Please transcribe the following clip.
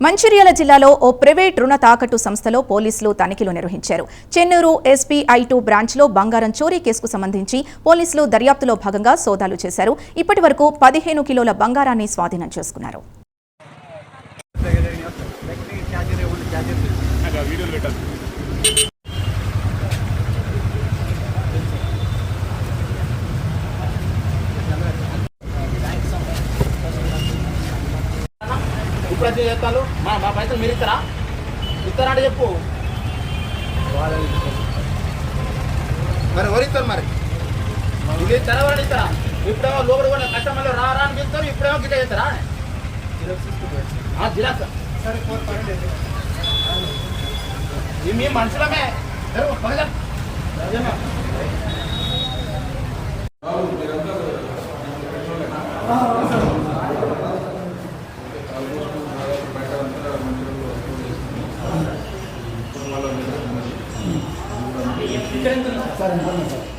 మంచిర్యాల జిల్లాలో ఓ ప్రైవేట్ రుణ తాకట్టు సంస్థలో పోలీసులు తనిఖీలు నిర్వహించారు. చెన్నూరు SBI2 బ్రాంచ్లో బంగారం చోరీ కేసుకు సంబంధించి పోలీసులు దర్యాప్తులో భాగంగా సోదాలు చేశారు. ఇప్పటివరకు 15 కిలోల బంగారాన్ని స్వాధీనం చేసుకున్నారు. ఇప్పుడు చేస్తాను మా పైసలు మీరు ఇస్తారా అంటే చెప్పు. మరి ఎవరిస్తారు మరి ఇది ఇస్తారా ఎవరైనా ఇస్తారా? ఇప్పుడేమో లోపల కూడా కస్టమర్లు రా అని చెప్తారు, ఇప్పుడేమో గిట్ట చేస్తారా? జిరాక్స్ మీ మనుషులమే సార్